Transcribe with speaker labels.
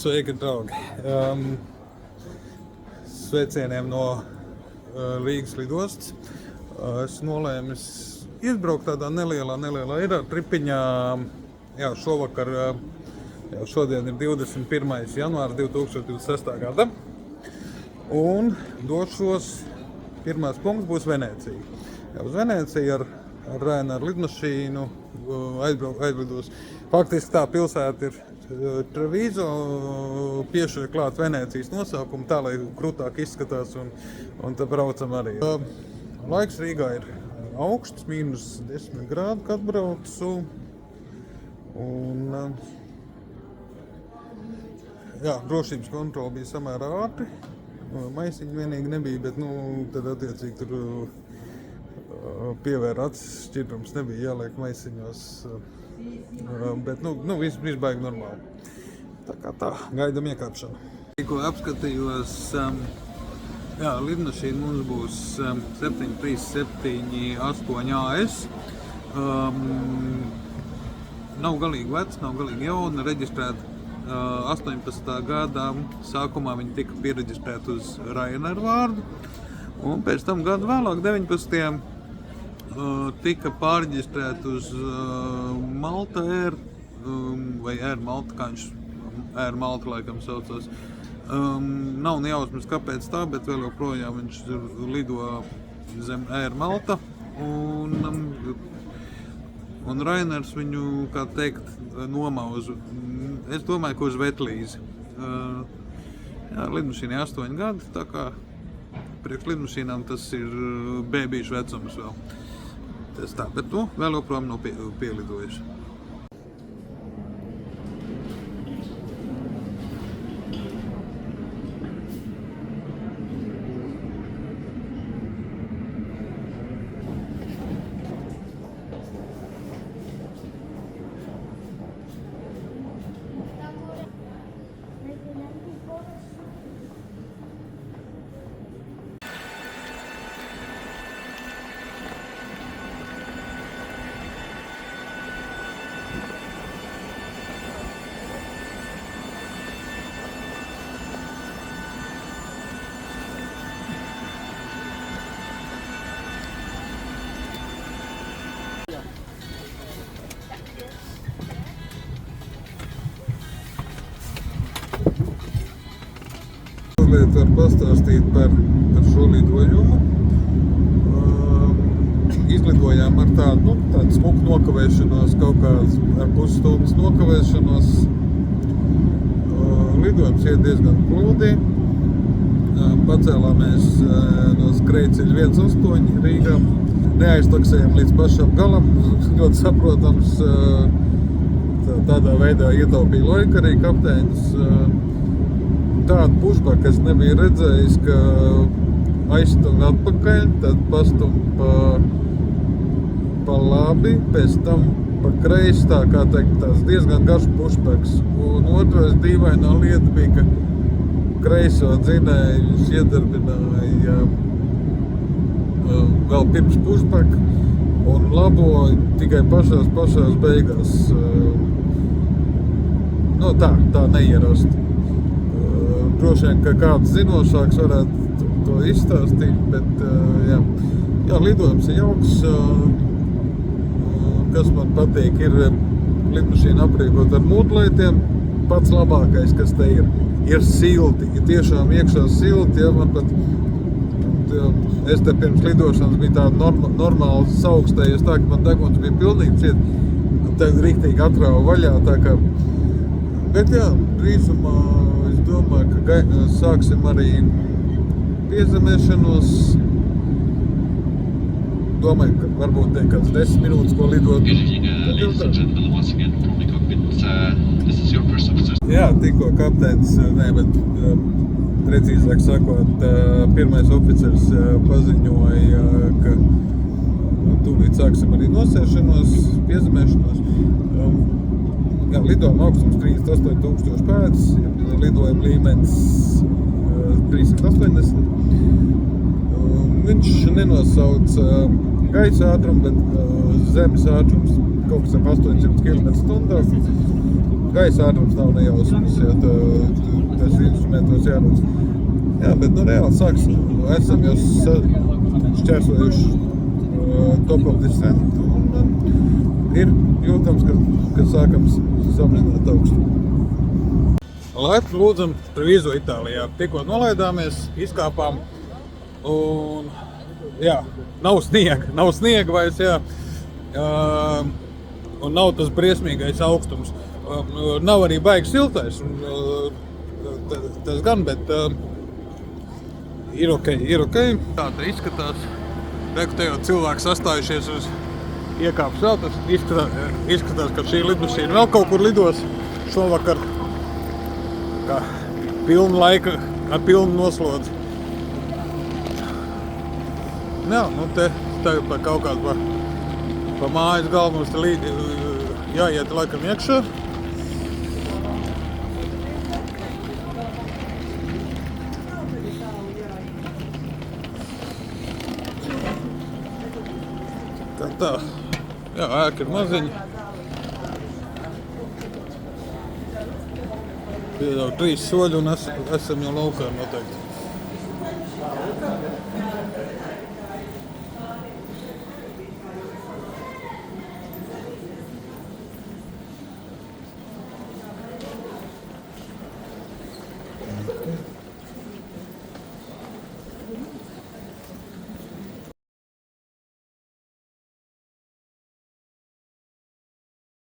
Speaker 1: Sveiki, draugi! Sveicieniem no Rīgas lidostas. Es nolēmu izbraukt tādā nelielā tripiņā. Jā, šovakar, šodien ir 21. janvārs 2026. gada. Un došos, pirmās punkts būs Venēcija. Uz Venēciju ar Ryanair lidmašīnu aizlidos. Faktiski tā pilsēta ir Treviso, piešķir klāt Venēcijas nosaukumu, tā lai krūtāk izskatās un tā braucam arī. Laiks Rīgā ir augsts, -10 grādi, kad braucu. Un, jā, drošības kontrole bija samērā ātri. Maisiņi vienīgi nebija, bet tad attiecīgi tur pievēra acis, šķidrums nebija jāliek maisiņos. Bet viss baigi normāli. Tā kā tā, gaidam iekāpšanu. Tikko apskatījos, lidmašīna mums būs 737 8 AS. Nav galīgi vecs, nav galīgi jauna, reģistrēta 18. gadā. Sākumā viņi tika piereģistrēti uz Ryanair vārdu, un pēc tam gadu vēlāk, 19. tika pārreģistrēti uz Malta Air, vai Air Malta, kā viņš Air Malta laikam saucās. Nav ne jausmas, kāpēc tā, bet vēl joprojām viņš lido zem Air Malta. Un Rainers viņu, kā teikt, nomauza. Es domāju, ka uz Vetlīzi. Lidmašīnai 8 gadi, tā kā priekš lidmašīnām tas ir bēbīšu vecums vēl. Tas tā, bet vēl joprojām nav pielidojuši. Var pastāstīt par šo lidojumu. Izlidojām ar tādu smuku nokavēšanos, kaut kāds ar pusstundas nokavēšanos. Lidojums iet diezgan plūdi. Pacēlāmies no skrejceļa 18 Rīgā. Neaiztaksējām līdz pašam galam. Ļoti saprotams, tādā veidā ietaupīja laiku arī kapteinis. Tādu pushback es nebiju redzējis, ka aizstum atpakaļ, tad pastum pa labi, pēc tam pa kreisi, tā kā teikt, tās diezgan garš pushbacks. Un otrais dīvainā lieta bija, ka kreiso dzinējus iedarbināja vēl pirms pushback un labo tikai pašās beigās. Tā neierasti. Droši vien, ka kāds zinošāks varētu to izstāstīt, bet jā, lidojums ir jauks. Kas man patīk, ir lidmašīna aprīkot ar mūdlaitiem. Pats labākais, kas te ir silti, ir tiešām iekšā silti. Ja, man pat, es te pirms lidošanas bija tāda normāla saukstējies, tā ka man deguns bija pilnīgi ciet. Tagad riktīgi atrāva vaļā, tā kā. Bet jā, drīzumā es domāju, ka sāksim arī piezemēšanos. Domāju, ka varbūt kāds 10 minūtes, ko lidot. Jā, tikko kapteinis, precīzāk sakot, pirmais oficers paziņoja, ka tūlīt sāksim arī nosēšanos, piezemēšanos. Jā, lidojuma augstums 38,000 pēdas, lidojuma līmenis 380. Viņš nenosauc gaisa ātrumu, bet zemes ātrums kaut kas ap 800 km/h. gaisa ātrums nav nejausmas, ja tas instrumentos jānūs. Jā, bet nu reāli sāks, esam jau šķērsojuši top of descent un ir jūtams, ka sākam samazināt augstu. Laipni lūdzam Treviso Itālijā. Tikko nolaidāmies, izkāpām un jā, nav sniega vairs, jā. Un nav tas briesmīgais augstums. Nav arī baigi siltais, tas gan, bet ir ok. Tā izskatās. Reku te jau cilvēki sastājušies uz iekāpes vēl, tas izskatās, ka šī lidmašīna vēl kaut kur lidos šovakar. Kā pilnu laika ar pilnu noslodzi. Jā, nu te tagad pa kaut kādu pa mājas galvu mums te jāiet laikam iekšā. Tā, jā, ēka ir maziņa. Jau 3 soļi un esam jau laukā noteikti.